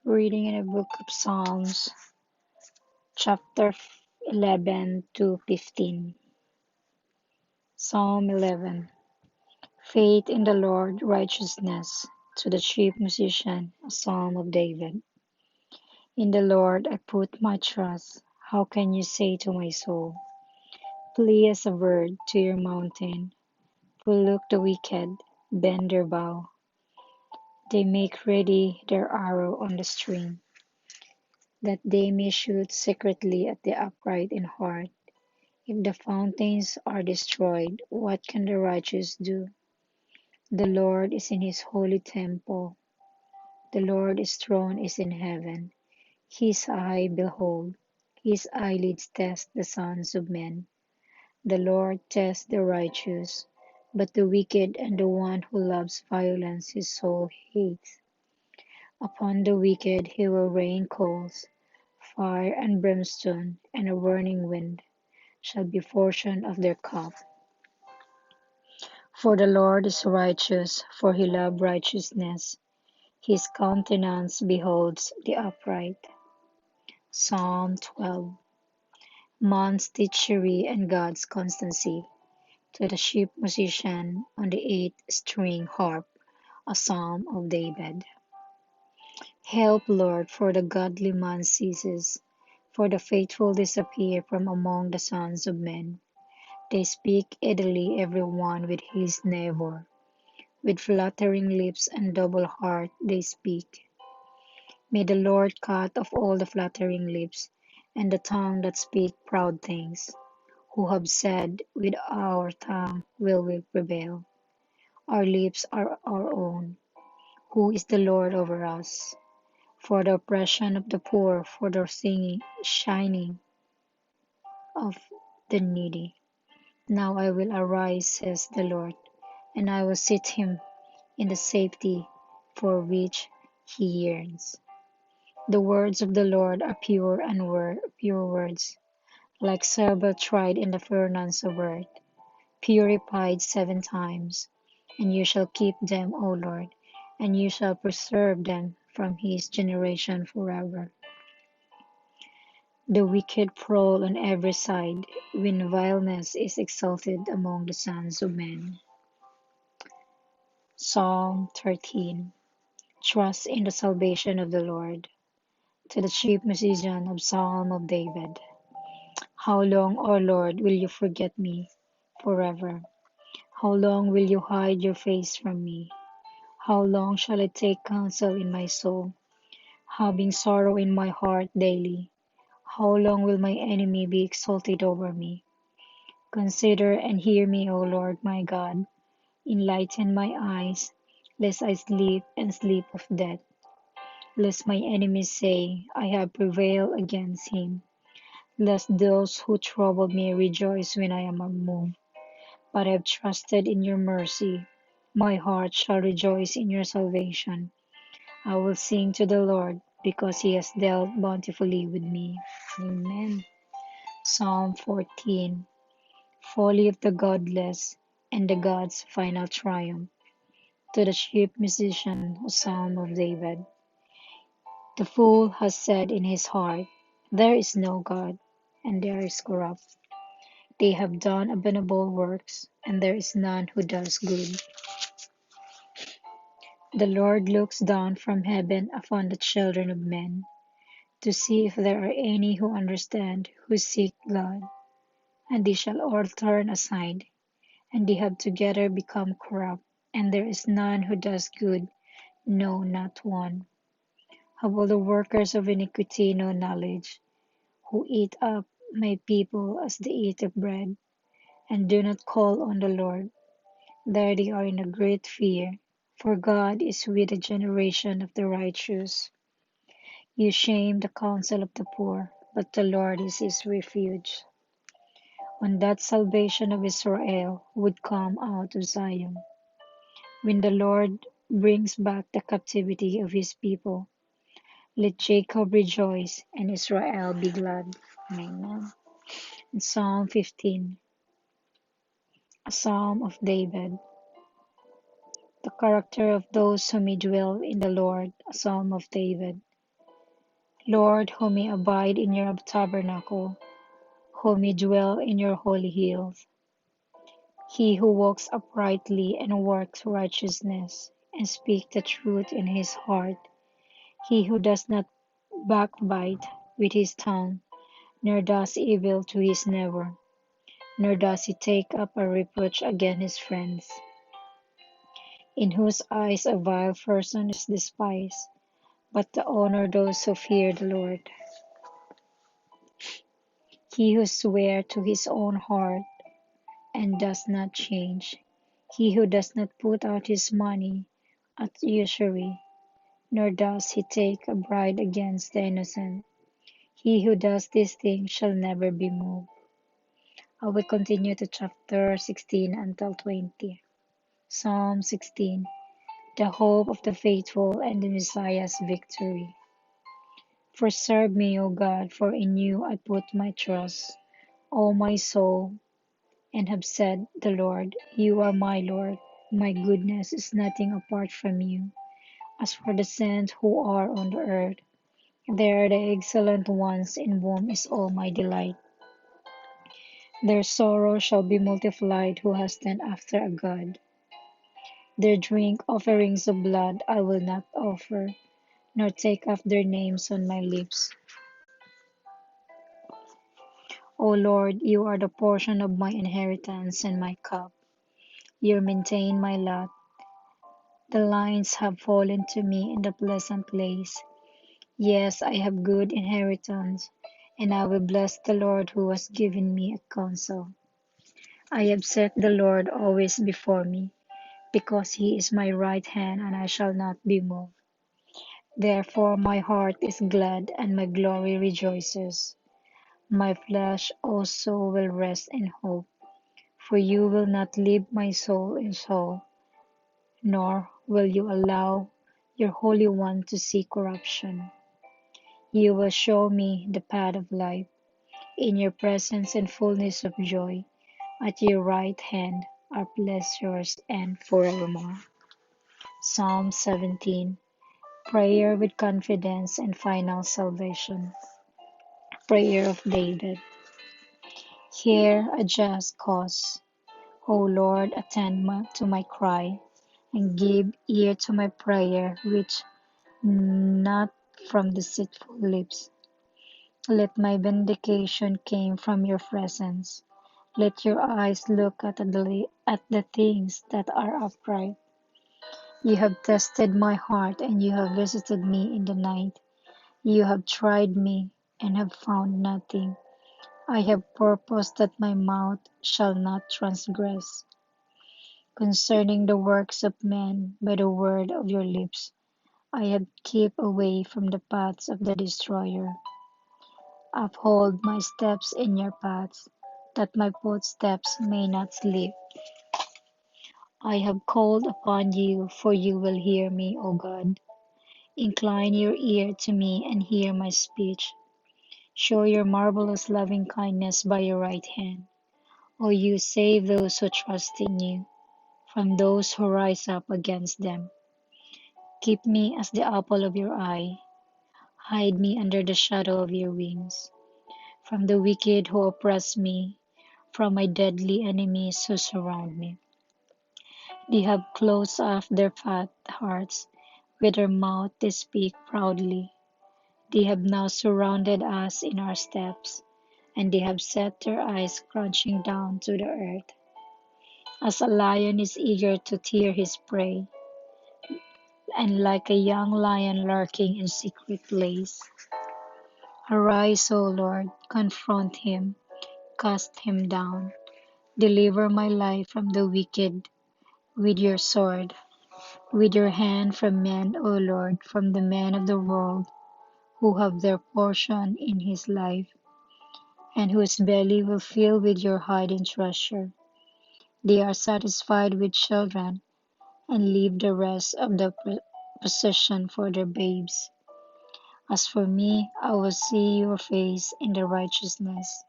Reading in the book of Psalms, chapter 11 to 15. Psalm 11. Faith in the Lord, righteousness. To the chief musician, a psalm of David. In the Lord I put my trust. How can you say to my soul, flee as a bird to your mountain? For look, the wicked bend their bow. They make ready their arrow on the string, that they may shoot secretly at the upright in heart. If the fountains are destroyed, what can the righteous do? The Lord is in his holy temple. The Lord's throne is in heaven. His eye behold, his eyelids test the sons of men. The Lord tests the righteous, but the wicked and the one who loves violence his soul hates. Upon the wicked he will rain coals, fire and brimstone, and a burning wind shall be portion of their cup. For the Lord is righteous, for he loveth righteousness. His countenance beholds the upright. Psalm 12. Man's treachery and God's constancy. To the chief musician on the eight-string harp, a psalm of David. Help, Lord, for the godly man ceases, for the faithful disappear from among the sons of men. They speak idly every one with his neighbor. With flattering lips and double heart they speak. May the Lord cut off all the flattering lips, and the tongue that speak proud things, who have said, with our tongue will we prevail. Our lips are our own. Who is the Lord over us? For the oppression of the poor, for the shining of the needy. Now I will arise, says the Lord, and I will sit him in the safety for which he yearns. The words of the Lord are pure and pure words, like silver tried in the furnace of earth, purified 7 times. And you shall keep them, O Lord, and you shall preserve them from his generation forever. The wicked prowl on every side, when vileness is exalted among the sons of men. Psalm 13. Trust in the salvation of the Lord. To the chief musician of Psalm of David. How long, O Lord, will you forget me forever? How long will you hide your face from me? How long shall I take counsel in my soul, having sorrow in my heart daily? How long will my enemy be exalted over me? Consider and hear me, O Lord my God. Enlighten my eyes, lest I sleep and sleep of death. Lest my enemies say, I have prevailed against him. Lest those who trouble me rejoice when I am moved. But I have trusted in your mercy. My heart shall rejoice in your salvation. I will sing to the Lord, because he has dealt bountifully with me. Amen. Psalm 14. Folly of the godless and the God's final triumph. To the chief musician, a psalm of David. The fool has said in his heart, there is no God, and there is corrupt. They have done abominable works, and there is none who does good. The Lord looks down from heaven upon the children of men, to see if there are any who understand, who seek God. And they shall all turn aside, and they have together become corrupt, and there is none who does good, no, not one. Have all the workers of iniquity no knowledge, who eat up my people as they eat of bread, and do not call on the Lord? There they are in a great fear, for God is with the generation of the righteous. You shame the counsel of the poor, but the Lord is his refuge. When that salvation of Israel would come out of Zion, when the Lord brings back the captivity of his people, let Jacob rejoice and Israel be glad. Amen. And Psalm 15, a psalm of David. The character of those who may dwell in the Lord, a psalm of David. Lord, who may abide in your tabernacle, who may dwell in your holy hills. He who walks uprightly and works righteousness, and speaks the truth in his heart. He who does not backbite with his tongue, nor does evil to his neighbor, nor does he take up a reproach against his friends, in whose eyes a vile person is despised, but the honor those who fear the Lord. He who swears to his own heart and does not change, he who does not put out his money at usury, nor does he take a bribe against the innocent. He who does these things shall never be moved. I will continue to chapter 16 until 20. Psalm 16. The hope of the faithful and the Messiah's victory. Preserve me, O God, for in you I put my trust, O my soul, and have said, the Lord, you are my Lord. My goodness is nothing apart from you. As for the saints who are on the earth, they are the excellent ones in whom is all my delight. Their sorrow shall be multiplied who hasten after a God. Their drink offerings of blood I will not offer, nor take up their names on my lips. O Lord, you are the portion of my inheritance and my cup. You maintain my lot. The lines have fallen to me in the pleasant place. Yes, I have good inheritance, and I will bless the Lord who has given me a counsel. I have set the Lord always before me, because he is my right hand, and I shall not be moved. Therefore my heart is glad, and my glory rejoices. My flesh also will rest in hope, for you will not leave my soul in Sheol, nor will you allow your Holy One to see corruption. You will show me the path of life. In your presence and fullness of joy, at your right hand are pleasures and forevermore. Psalm 17. Prayer with confidence and final salvation. Prayer of David. Hear a just cause. O Lord, attend to my cry, and give ear to my prayer, which not from deceitful lips. Let my vindication came from your presence. Let your eyes look at the things that are upright. You have tested my heart, and you have visited me in the night. You have tried me, and have found nothing. I have purposed that my mouth shall not transgress concerning the works of men by the word of your lips. I have kept away from the paths of the destroyer. Uphold my steps in your paths, that my footsteps may not slip. I have called upon you, for you will hear me, O God. Incline your ear to me and hear my speech. Show your marvelous loving kindness by your right hand. O you save those who trust in you, from those who rise up against them. Keep me as the apple of your eye. Hide me under the shadow of your wings, from the wicked who oppress me, from my deadly enemies who surround me. They have closed off their fat hearts, with their mouth they speak proudly. They have now surrounded us in our steps, and they have set their eyes crouching down to the earth. As a lion is eager to tear his prey, and like a young lion lurking in secret place. Arise, O Lord, confront him, cast him down. Deliver my life from the wicked with your sword, with your hand from men, O Lord, from the men of the world who have their portion in his life, and whose belly will fill with your hiding treasure. They are satisfied with children, and leave the rest of the possession for their babes. As for me, I will see your face in the righteousness.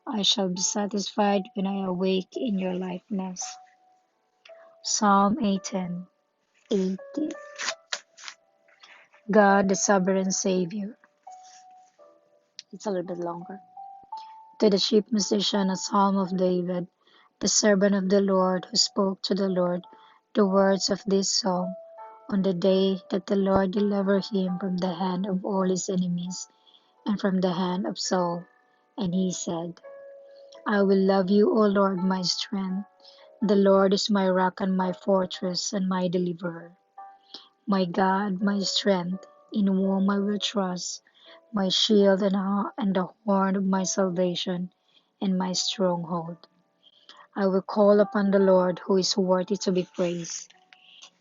I shall be satisfied when I awake in your likeness. Psalm 18. 80. God, the sovereign Savior. It's a little bit longer. To the chief musician, a psalm of David, the servant of the Lord, who spoke to the Lord the words of this song on the day that the Lord delivered him from the hand of all his enemies and from the hand of Saul. And he said, I will love you, O Lord, my strength. The Lord is my rock and my fortress and my deliverer. My God, my strength, in whom I will trust, my shield and the horn of my salvation, and my stronghold. I will call upon the Lord, who is worthy to be praised.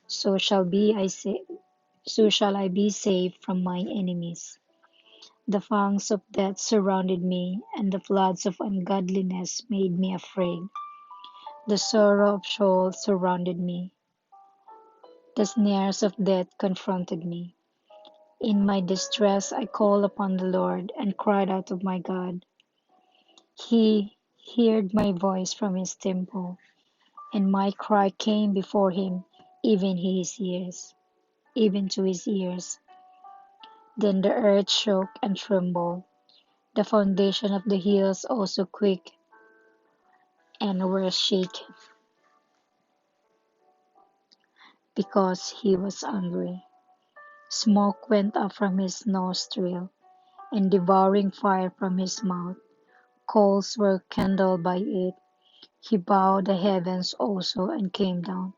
So shall be I say, so shall I be saved from my enemies. The fangs of death surrounded me, and the floods of ungodliness made me afraid. The sorrow of Sheol surrounded me. The snares of death confronted me. In my distress I called upon the Lord and cried out to my God. He heard my voice from his temple, and my cry came before him, even to his ears. Then the earth shook and trembled. The foundation of the hills also quaked and were shaken, because he was angry. Smoke went up from his nostril, and devouring fire from his mouth. Coals were kindled by it. He bowed the heavens also and came down,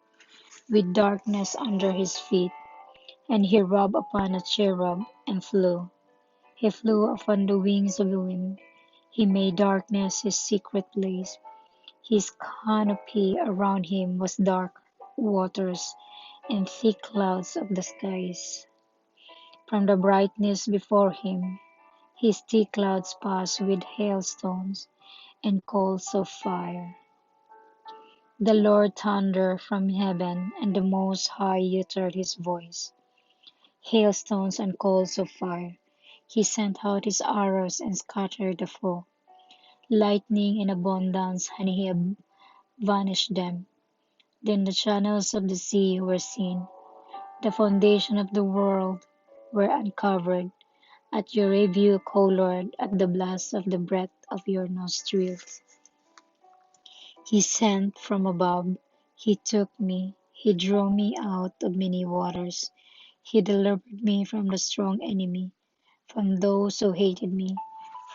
with darkness under his feet. And he rode upon a cherub and flew. He flew upon the wings of the wind. He made darkness his secret place. His canopy around him was dark waters and thick clouds of the skies. From the brightness before him, his thick clouds passed with hailstones and coals of fire. The Lord thundered from heaven, and the Most High uttered his voice. Hailstones and coals of fire. He sent out his arrows and scattered the foe. Lightning in abundance, and he vanished them. Then the channels of the sea were seen. The foundation of the world were uncovered. At your rebuke, O Lord, at the blast of the breath of your nostrils. He sent from above. He took me. He drew me out of many waters. He delivered me from the strong enemy, from those who hated me,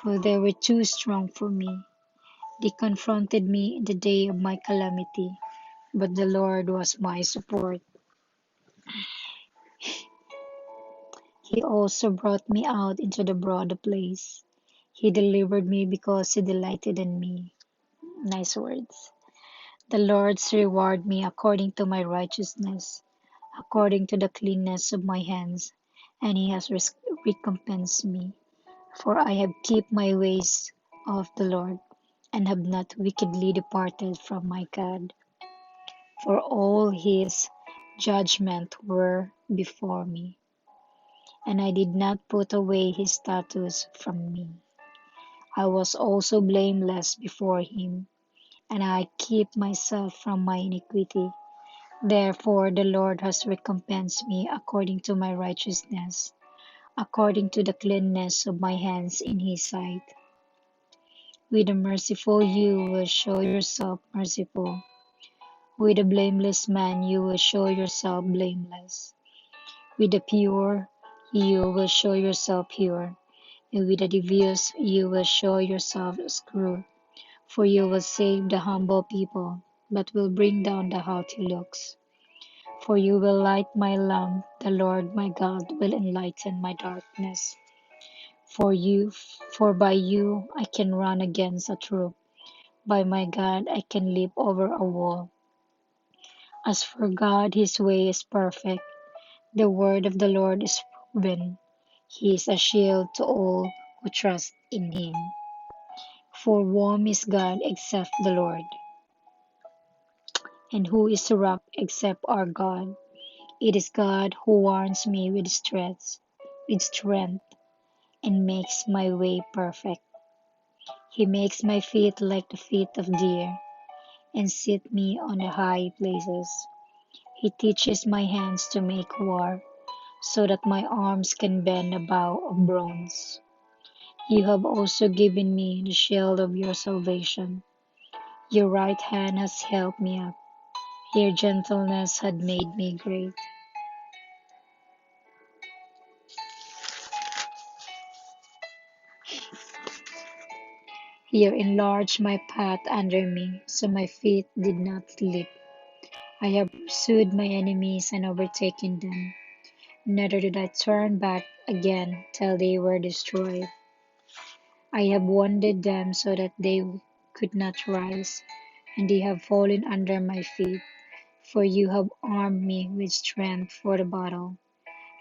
for they were too strong for me. They confronted me in the day of my calamity, but the Lord was my support. He also brought me out into the broad place. He delivered me because he delighted in me. Nice words. The Lord's reward me according to my righteousness, according to the cleanness of my hands, and he has recompensed me. For I have kept my ways of the Lord, and have not wickedly departed from my God. For all his judgments were before me, and I did not put away his statutes from me. I was also blameless before him, and I keep myself from my iniquity. Therefore the Lord has recompensed me according to my righteousness, according to the cleanness of my hands in his sight. With a merciful you will show yourself merciful. With a blameless man you will show yourself blameless. With the pure you will show yourself pure. And with the devious you will show yourself screwed. For you will save the humble people, but will bring down the haughty looks. For you will light my lamp, the Lord my God will enlighten my darkness. For by you I can run against a troop. By my God I can leap over a wall. As for God, his way is perfect. The word of the Lord is proven. He is a shield to all who trust in him. For whom is God except the Lord? And who is the rock except our God? It is God who warns me with strength, and makes my way perfect. He makes my feet like the feet of deer, and set me on the high places. He teaches my hands to make war, so that my arms can bend a bow of bronze. You have also given me the shield of your salvation. Your right hand has helped me up. Your gentleness had made me great. You enlarged my path under me, so my feet did not slip. I have pursued my enemies and overtaken them. Neither did I turn back again till they were destroyed. I have wounded them so that they could not rise, and they have fallen under my feet. For you have armed me with strength for the battle.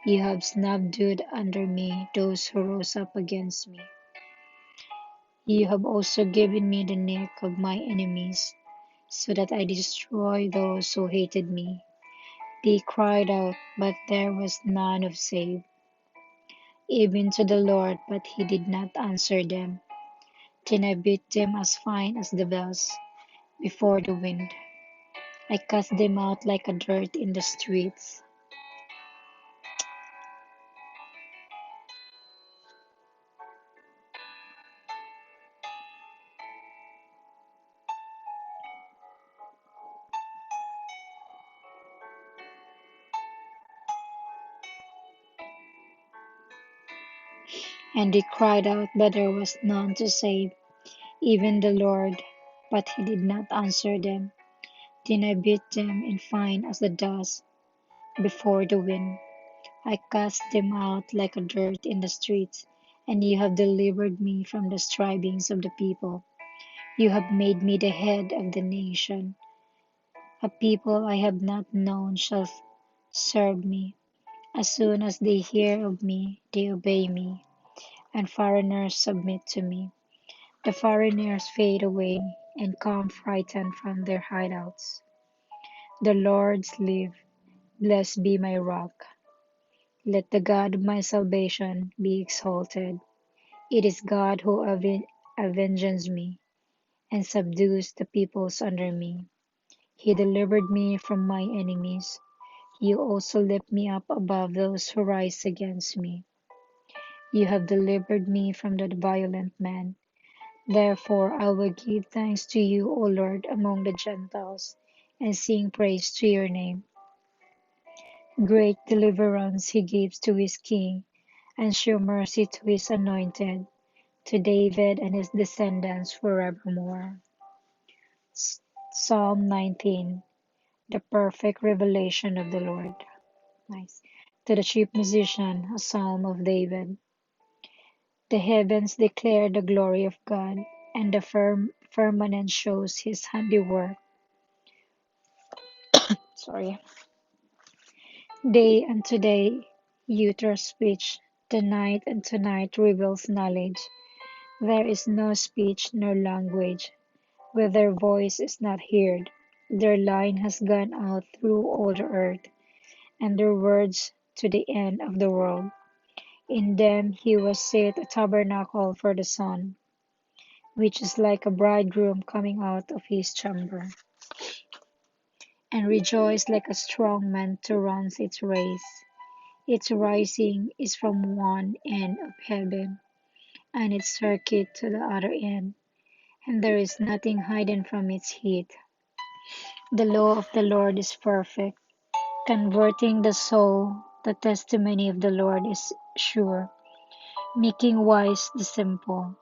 You have subdued under me those who rose up against me. You have also given me the neck of my enemies, so that I destroy those who hated me. They cried out, but there was none who saved, even to the Lord, but he did not answer them. Then I beat them as fine as the bells before the wind. I cast them out like a dirt in the streets. And they cried out, but there was none to save, even the Lord, but he did not answer them. Then I beat them in fine as the dust before the wind. I cast them out like a dirt in the streets, and you have delivered me from the strivings of the people. You have made me the head of the nation. A people I have not known shall serve me. As soon as they hear of me, they obey me, and foreigners submit to me. The foreigners fade away and come frightened from their hideouts. The Lord's live, blessed be my rock. Let the God of my salvation be exalted. It is God who avenges me and subdues the peoples under me. He delivered me from my enemies. You also lift me up above those who rise against me. You have delivered me from the violent man. Therefore I will give thanks to you, O Lord, among the Gentiles, and sing praise to your name. Great deliverance he gives to his king, and show mercy to his anointed, to David and his descendants forevermore. Psalm 19. The perfect revelation of the Lord. Nice. To the chief musician, a psalm of David. The heavens declare the glory of God, and the firmament shows his handiwork. Sorry. Day unto day utters speech, the night unto night reveals knowledge. There is no speech nor language, where their voice is not heard. Their line has gone out through all the earth, and their words to the end of the world. In them he was set a tabernacle for the sun, which is like a bridegroom coming out of his chamber, and rejoiced like a strong man to run its race. Its rising is from one end of heaven, and its circuit to the other end, and there is nothing hidden from its heat. The law of the Lord is perfect, converting the soul. The testimony of the Lord is sure, making wise the simple.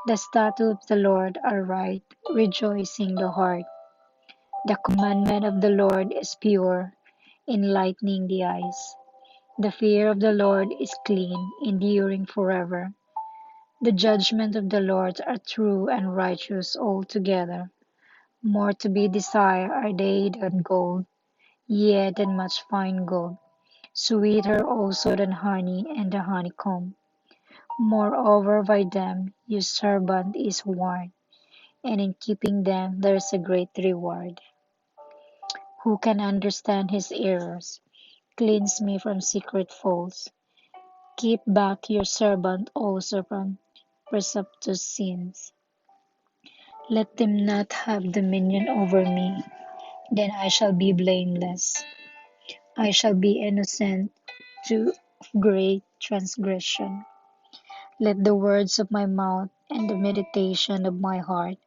The statutes of the Lord are right, rejoicing the heart. The commandment of the Lord is pure, enlightening the eyes. The fear of the Lord is clean, enduring forever. The judgment of the Lord are true and righteous altogether. More to be desired are they than gold, yea, than much fine gold, sweeter also than honey and the honeycomb. Moreover, by them your servant is warned, and in keeping them there is a great reward. Who can understand his errors? Cleanse me from secret faults. Keep back your servant also from presumptuous sins. Let them not have dominion over me, then I shall be blameless. I shall be innocent to great transgression. Let the words of my mouth and the meditation of my heart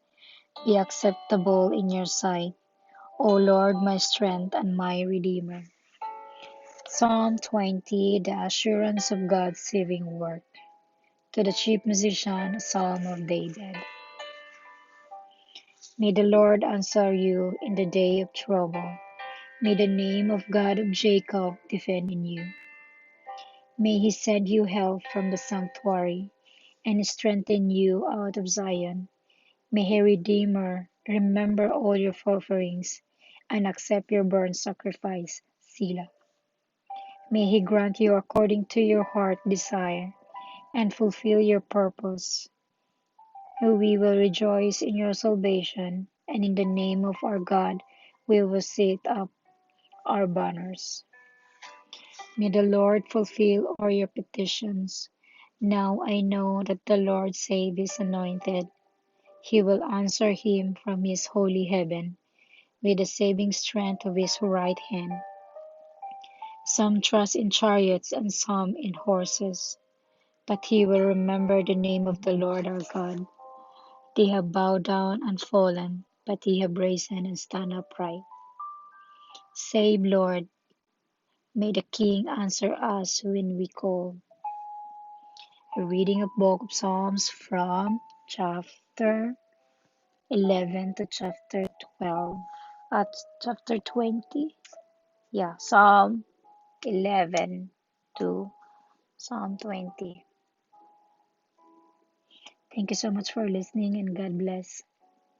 be acceptable in your sight, O Lord, my strength and my Redeemer. Psalm 20, the assurance of God's saving work. To the chief musician, a psalm of David. May the Lord answer you in the day of trouble. May the name of God of Jacob defend in you. May he send you help from the sanctuary and strengthen you out of Zion. May he, Redeemer, remember all your offerings and accept your burnt sacrifice, Selah. May he grant you according to your heart desire and fulfill your purpose. We will rejoice in your salvation, and in the name of our God we will set up our banners. May the Lord fulfill all your petitions. Now I know that the Lord saves his anointed. He will answer him from his holy heaven with the saving strength of his right hand. Some trust in chariots and some in horses, but he will remember the name of the Lord our God. They have bowed down and fallen, but ye have risen and stand upright. Save, Lord. May the King answer us when we call. A reading of Book of Psalms from chapter 11 to chapter 12. At chapter 20? Yeah, Psalm 11 to Psalm 20. Thank you so much for listening and God bless.